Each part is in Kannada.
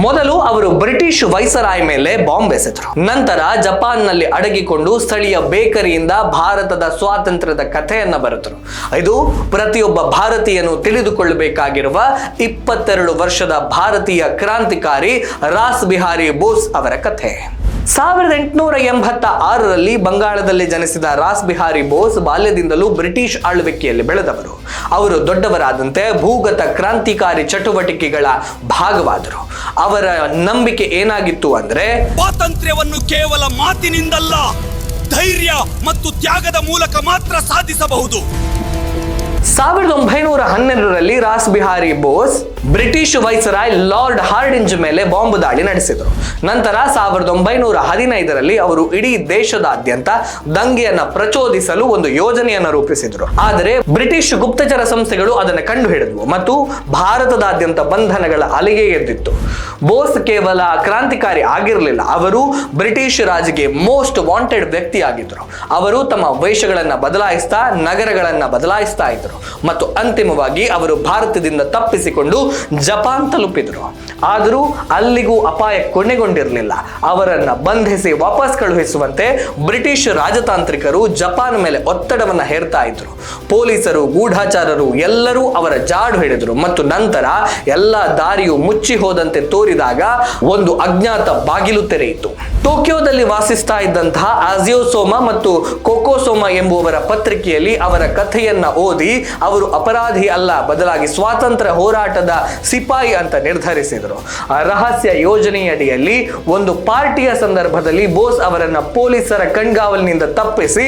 ಮೊದಲು ಅವರು ಬ್ರಿಟಿಷ್ ವೈಸರಾಯ್ ಮೇಲೆ ಬಾಂಬ್ ಎಸೆದರು. ನಂತರ ಜಪಾನ್ನಲ್ಲಿ ಅಡಗಿಕೊಂಡು ಸ್ಥಳೀಯ ಬೇಕರಿಯಿಂದ ಭಾರತದ ಸ್ವಾತಂತ್ರ್ಯದ ಕಥೆಯನ್ನ ಬರೆದರು. ಇದು ಪ್ರತಿಯೊಬ್ಬ ಭಾರತೀಯನು ತಿಳಿದುಕೊಳ್ಳಬೇಕಾಗಿರುವ 22 ವರ್ಷದ ಭಾರತೀಯ ಕ್ರಾಂತಿಕಾರಿ ರಾಸ್ ಬಿಹಾರಿ ಬೋಸ್ ಅವರ ಕಥೆ. 1886ರಲ್ಲಿ ಬಂಗಾಳದಲ್ಲಿ ಜನಿಸಿದ ರಾಸ್ ಬಿಹಾರಿ ಬೋಸ್ ಬಾಲ್ಯದಿಂದಲೂ ಬ್ರಿಟಿಷ್ ಆಳ್ವಿಕೆಯಲ್ಲಿ ಬೆಳೆದವರು. ಅವರು ದೊಡ್ಡವರಾದಂತೆ ಭೂಗತ ಕ್ರಾಂತಿಕಾರಿ ಚಟುವಟಿಕೆಗಳ ಭಾಗವಾದರು. ಅವರ ನಂಬಿಕೆ ಏನಾಗಿತ್ತು ಅಂದ್ರೆ, ಸ್ವಾತಂತ್ರ್ಯವನ್ನು ಕೇವಲ ಮಾತಿನಿಂದಲ್ಲ, ಧೈರ್ಯ ಮತ್ತು ತ್ಯಾಗದ ಮೂಲಕ ಮಾತ್ರ ಸಾಧಿಸಬಹುದು. 1912ರಲ್ಲಿ Ras Bihari Bose British viceroy lord Hardinge ಮೇಲೆ ಬಾಂಬ್ ದಾಳಿ ನಡೆಸಿದರು. ನಂತರ 1915ರಲ್ಲಿ ಅವರು ಇಡೀ ದೇಶದಾದ್ಯಂತ ದಂಗೆಯನ್ನ ಪ್ರಚೋದಿಸಲು ಒಂದು ಯೋಜನೆಯನ್ನು ರೂಪಿಸಿದರು. ಆದರೆ ಬ್ರಿಟಿಷ್ ಗುಪ್ತಚರ ಸಂಸ್ಥೆಗಳು ಅದನ್ನು ಕಂಡುಹಿಡಿದವು ಮತ್ತು ಭಾರತದಾದ್ಯಂತ ಬಂಧನಗಳ ಅಲೆಗೆ ಎದ್ದಿತ್ತು. ಬೋಸ್ ಕೇವಲ ಕ್ರಾಂತಿಕಾರಿ ಆಗಿರಲಿಲ್ಲ, ಅವರು ಬ್ರಿಟಿಷ್ ರಾಜ್ಗೆ ಮೋಸ್ಟ್ ವಾಂಟೆಡ್ ವ್ಯಕ್ತಿಯಾಗಿದ್ದರು. ಅವರು ತಮ್ಮ ವೇಷಗಳನ್ನ ಬದಲಾಯಿಸ್ತಾ ನಗರಗಳನ್ನ ಬದಲಾಯಿಸ್ತಾ ಇದ್ರು ಮತ್ತು ಅಂತಿಮವಾಗಿ ಅವರು ಭಾರತದಿಂದ ತಪ್ಪಿಸಿಕೊಂಡು ಜಪಾನ್ ತಲುಪಿದರು. ಆದರೂ ಅಲ್ಲಿಗೂ ಅಪಾಯ ಕೊನೆಗೊಂಡಿರಲಿಲ್ಲ. ಅವರನ್ನ ಬಂಧಿಸಿ ವಾಪಸ್ ಕಳುಹಿಸುವಂತೆ ಬ್ರಿಟಿಷ್ ರಾಜತಾಂತ್ರಿಕರು ಜಪಾನ್ ಮೇಲೆ ಒತ್ತಡವನ್ನ ಹೇರ್ತಾ ಇದ್ರು. ಪೊಲೀಸರು, ಗೂಢಾಚಾರರು ಎಲ್ಲರೂ ಅವರ ಜಾಡು ಹಿಡಿದರು ಮತ್ತು ನಂತರ ಎಲ್ಲ ದಾರಿಯು ಮುಚ್ಚಿ ಹೋದಂತೆ ತೋರಿದಾಗ ಒಂದು ಅಜ್ಞಾತ ಬಾಗಿಲು ತೆರೆಯಿತು. ಟೋಕಿಯೋದಲ್ಲಿ ವಾಸಿಸ್ತಾ ಇದ್ದಂತಹ ಆಜಿಯೋಸೋಮಾ ಮತ್ತು ಕೋಕೋಸೋಮಾ ಎಂಬುವವರ ಪತ್ರಿಕೆಯಲ್ಲಿ ಅವರ ಕಥೆಯನ್ನ ಓದಿ ಅವರು ಅಪರಾಧಿ ಅಲ್ಲ, ಬದಲಾಗಿ ಸ್ವಾತಂತ್ರ್ಯ ಹೋರಾಟದ ಸಿಪಾಯಿ ಅಂತ ನಿರ್ಧರಿಸಿದರು. ರಹಸ್ಯ ಯೋಜನೆಯಡಿಯಲ್ಲಿ ಒಂದು ಪಾರ್ಟಿಯ ಸಂದರ್ಭದಲ್ಲಿ ಬೋಸ್ ಅವರನ್ನ ಪೊಲೀಸರ ಕಣ್ಗಾವಲಿನಿಂದ ತಪ್ಪಿಸಿ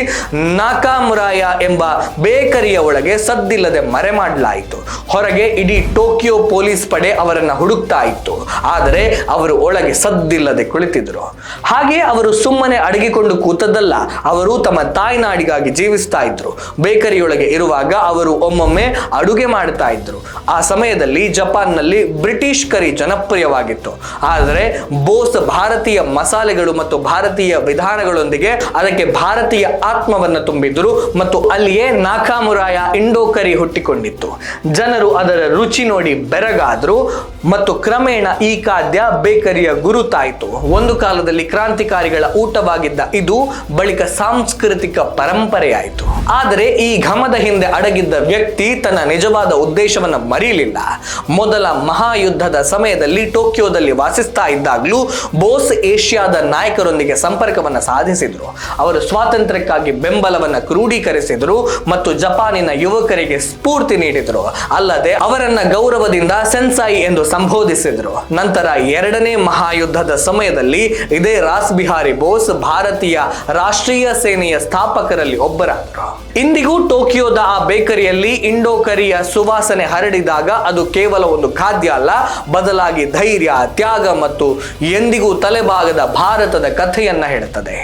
ನಾಕಾಮುರಾಯ ಎಂಬ ಬೇಕರಿಯ ಒಳಗೆ ಸದ್ದಿಲ್ಲದೆ ಮರೆ ಮಾಡಲಾಯಿತು. ಹೊರಗೆ ಇಡೀ ಟೋಕಿಯೋ ಪೊಲೀಸ್ ಪಡೆ ಅವರನ್ನ ಹುಡುಕ್ತಾ ಇತ್ತು, ಆದರೆ ಅವರು ಒಳಗೆ ಸದ್ದಿಲ್ಲದೆ ಕುಳಿತಿದ್ರು. ಹಾಗೆ ಅವರು ಸುಮ್ಮನೆ ಅಡಗಿಕೊಂಡು ಕೂತದ್ದಲ್ಲ, ಅವರು ತಮ್ಮ ತಾಯ್ನಾಡಿಗಾಗಿ ಜೀವಿಸ್ತಾ ಇದ್ರು. ಬೇಕರಿಯೊಳಗೆ ಇರುವಾಗ ಅವರು ಒಮ್ಮೊಮ್ಮೆ ಅಡುಗೆ ಮಾಡ್ತಾ ಇದ್ರು. ಆ ಸಮಯದಲ್ಲಿ ಜಪಾನ್ನಲ್ಲಿ ಬ್ರಿಟಿಷ್ ಕರಿ ಜನಪ್ರಿಯವಾಗಿತ್ತು. ಆದರೆ ಬೋಸ್ ಭಾರತೀಯ ಮಸಾಲೆಗಳು ಮತ್ತು ಭಾರತೀಯ ವಿಧಾನಗಳೊಂದಿಗೆ ಅದಕ್ಕೆ ಭಾರತೀಯ ಆತ್ಮವನ್ನು ತುಂಬಿದ್ರು ಮತ್ತು ಅಲ್ಲಿಯೇ ನಾಕಾಮುರಾಯ ಇಂಡೋ ಕರಿ ಹುಟ್ಟಿಕೊಂಡಿತ್ತು. ಜನರು ಅದರ ರುಚಿ ನೋಡಿ ಬೆರಗಾದ್ರು ಮತ್ತು ಕ್ರಮೇಣ ಈ ಖಾದ್ಯ ಬೇಕರಿಯ ಗುರುತಾಯಿತು. ಒಂದು ಕಾಲದಲ್ಲಿ ಕ್ರಾಂತಿಕಾರಿಗಳ ಊಟವಾಗಿದ್ದ ಇದು ಬಳಿಕ ಸಾಂಸ್ಕೃತಿಕ ಪರಂಪರೆಯಾಯಿತು. ಆದರೆ ಈ ಘಮದ ಹಿಂದೆ ಅಡಗಿದ್ದ ವ್ಯಕ್ತಿ ತನ್ನ ನಿಜವಾದ ಉದ್ದೇಶವನ್ನು ಮರೀಲಿಲ್ಲ. ಮೊದಲ ಮಹಾಯುದ್ಧದ ಸಮಯದಲ್ಲಿ ಟೋಕಿಯೋದಲ್ಲಿ ವಾಸಿಸ್ತಾ ಇದ್ದಾಗಲೂ ಬೋಸ್ ಏಷ್ಯಾದ ನಾಯಕರೊಂದಿಗೆ ಸಂಪರ್ಕವನ್ನು ಸಾಧಿಸಿದರು. ಅವರು ಸ್ವಾತಂತ್ರ್ಯಕ್ಕಾಗಿ ಬೆಂಬಲವನ್ನು ಕ್ರೋಢೀಕರಿಸಿದರು ಮತ್ತು ಜಪಾನಿನ ಯುವಕರಿಗೆ ಸ್ಫೂರ್ತಿ ನೀಡಿದರು. ಅಲ್ಲದೆ ಅವರನ್ನ ಗೌರವದಿಂದ ಸೆನ್ಸಾಯಿ ಎಂದು ಸಂಬೋಧಿಸಿದರು. ನಂತರ ಎರಡನೇ ಮಹಾಯುದ್ಧದ ಸಮಯದಲ್ಲಿ ಇದೇ ರಾಸ್ ಬಿಹಾರಿ ಬೋಸ್ ಭಾರತೀಯ ರಾಷ್ಟ್ರೀಯ ಸೇನೆಯ ಸ್ಥಾಪಕರಲ್ಲಿ ಒಬ್ಬರಾದರು. ಇಂದಿಗೂ ಟೋಕಿಯೋದ ಆ ಬೇಕರಿಯಲ್ಲಿ ಇಂಡೋ ಕರಿಯ ಸುವಾಸನೆ ಹರಡಿದಾಗ ಅದು ಕೇವಲ ಒಂದು ಖಾದ್ಯ ಅಲ್ಲ, ಬದಲಾಗಿ ಧೈರ್ಯ, ತ್ಯಾಗ ಮತ್ತು ಎಂದಿಗೂ ತಲೆಬಾಗದ ಭಾರತದ ಕಥೆಯನ್ನ ಹೇಳುತ್ತದೆ.